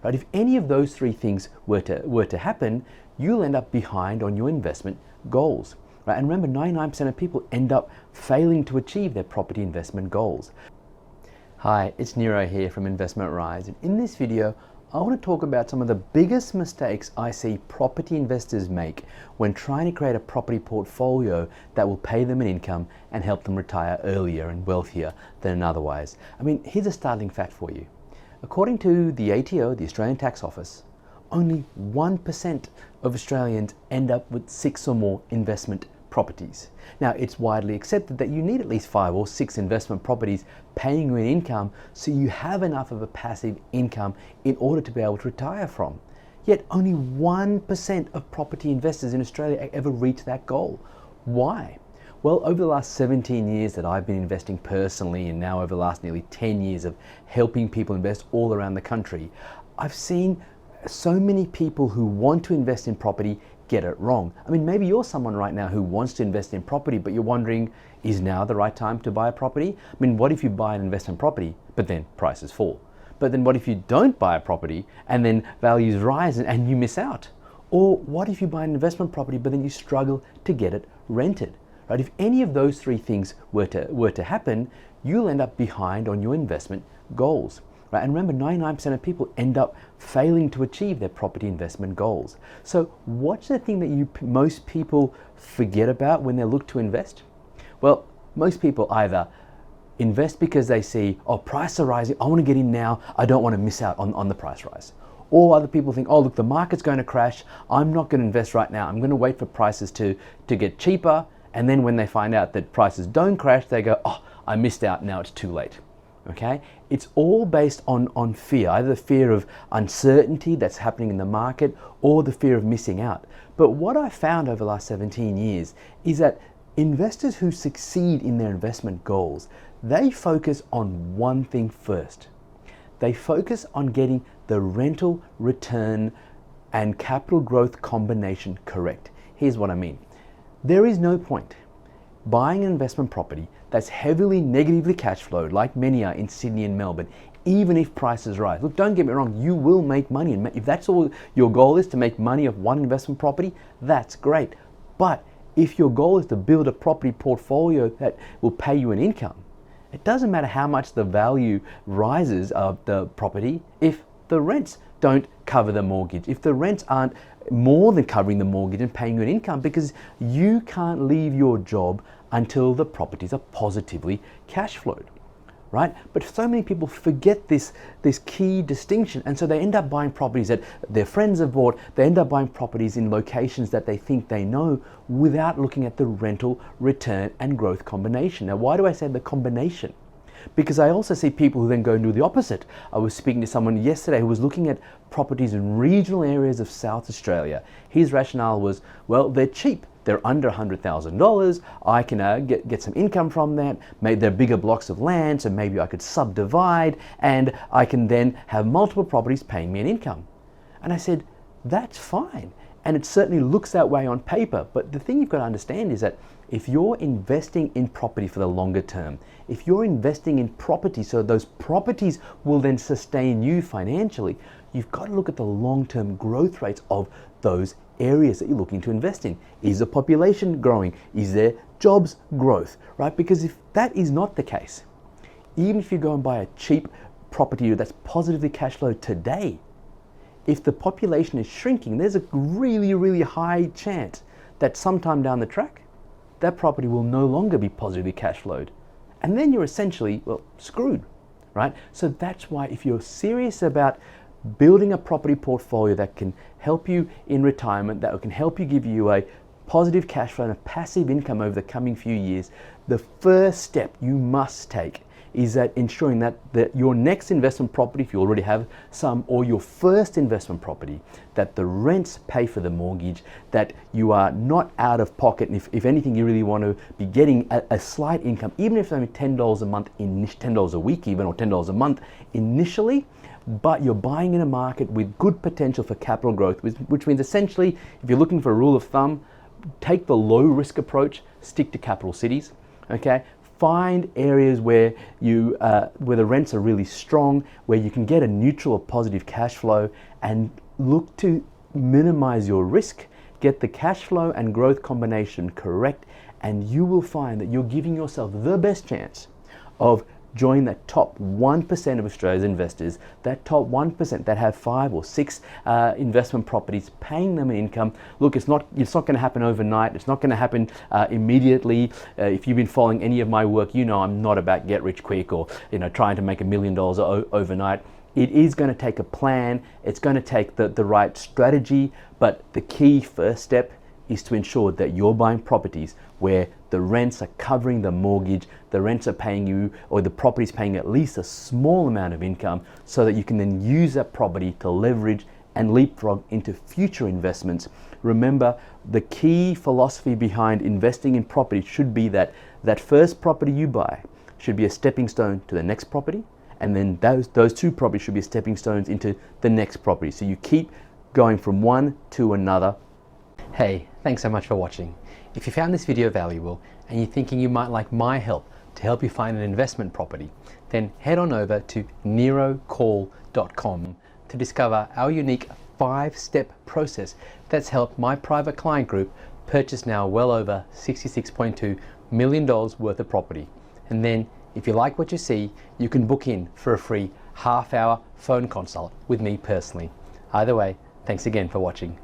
right? If any of those three things were to happen, you'll end up behind on your investment goals, right? And remember, 99% of people end up failing to achieve their property investment goals. Hi, it's Nero here from Investment Rise, and in this video, I want to talk about some of the biggest mistakes I see property investors make when trying to create a property portfolio that will pay them an income and help them retire earlier and wealthier than otherwise. I mean, here's a startling fact for you. According to the ATO, the Australian Tax Office, only 1% of Australians end up with 6 or more investment properties. Now, it's widely accepted that you need at least 5 or 6 investment properties paying you an income so you have enough of a passive income in order to be able to retire from. Yet only 1% of property investors in Australia ever reach that goal. Why? Well, over the last 17 years that I've been investing personally, and now over the last nearly 10 years of helping people invest all around the country, I've seen so many people who want to invest in property get it wrong. I mean, maybe you're someone right now who wants to invest in property, but you're wondering, is now the right time to buy a property? I mean, what if you buy an investment property, but then prices fall? But then what if you don't buy a property and then values rise and you miss out? Or what if you buy an investment property, but then you struggle to get it rented? Right? If any of those three things were to happen, you'll end up behind on your investment goals. Right? And remember, 99% of people end up failing to achieve their property investment goals. So what's the thing that most people forget about when they look to invest? Well, most people either invest because they see, oh, prices are rising, I want to get in now, I don't want to miss out on the price rise. Or other people think, oh, look, the market's going to crash, I'm not going to invest right now, I'm going to wait for prices to get cheaper. And then when they find out that prices don't crash, they go, oh, I missed out, now it's too late. Okay? It's all based on fear, either the fear of uncertainty that's happening in the market or the fear of missing out. But what I found over the last 17 years is that investors who succeed in their investment goals, they focus on one thing first. They focus on getting the rental return and capital growth combination correct. Here's what I mean. There is no point buying an investment property that's heavily negatively cash flowed, like many are in Sydney and Melbourne, even if prices rise. Look, don't get me wrong, you will make money. And if that's all your goal is, to make money of one investment property, that's great. But if your goal is to build a property portfolio that will pay you an income, it doesn't matter how much the value rises of the property if the rents don't cover the mortgage, if the rents aren't more than covering the mortgage and paying you an income, because you can't leave your job until the properties are positively cash flowed, right? But so many people forget this key distinction, and so they end up buying properties that their friends have bought. They end up buying properties in locations that they think they know without looking at the rental return and growth combination. Now, why do I say the combination? Because I also see people who then go and do the opposite. I was speaking to someone yesterday who was looking at properties in regional areas of South Australia. His rationale was, well, they're cheap. They're under $100,000. I can get some income from that. Maybe they're bigger blocks of land, so maybe I could subdivide and I can then have multiple properties paying me an income. And I said, that's fine. And it certainly looks that way on paper. But the thing you've got to understand is that if you're investing in property for the longer term, if you're investing in property so those properties will then sustain you financially, you've got to look at the long-term growth rates of those areas that you're looking to invest in. Is the population growing? Is there jobs growth, right? Because if that is not the case, even if you go and buy a cheap property that's positively cash flow today, if the population is shrinking, there's a really, really high chance that sometime down the track, that property will no longer be positively cash flowed. And then you're essentially, well, screwed, right? So that's why if you're serious about building a property portfolio that can help you in retirement, that can help you give you a positive cash flow and a passive income over the coming few years, the first step you must take is that ensuring that your next investment property, if you already have some, or your first investment property, that the rents pay for the mortgage, that you are not out of pocket, and if anything, you really want to be getting a slight income, even if it's only $10 a month, $10 a week even, or $10 a month initially, but you're buying in a market with good potential for capital growth, which means essentially, if you're looking for a rule of thumb, take the low risk approach, stick to capital cities, okay? find areas where where the rents are really strong, where you can get a neutral or positive cash flow, and look to minimize your risk, get the cash flow and growth combination correct, and you will find that you're giving yourself the best chance of joining that top 1% of Australia's investors, that top 1% that have 5 or 6 investment properties paying them an income. Look, it's not going to happen overnight. It's not going to happen immediately. If you've been following any of my work, you know I'm not about get rich quick or trying to make $1 million overnight. It is going to take a plan. It's going to take the right strategy, but the key first step is to ensure that you're buying properties where the rents are covering the mortgage, the rents are paying you, or the property's paying at least a small amount of income, so that you can then use that property to leverage and leapfrog into future investments. Remember, the key philosophy behind investing in property should be that first property you buy should be a stepping stone to the next property, and then those 2 properties should be stepping stones into the next property. So you keep going from one to another. Hey, thanks so much for watching. If you found this video valuable and you're thinking you might like my help to help you find an investment property, then head on over to nerocall.com to discover our unique 5-step process that's helped my private client group purchase now well over $66.2 million worth of property. And then if you like what you see, you can book in for a free half-hour phone consult with me personally. Either way, thanks again for watching.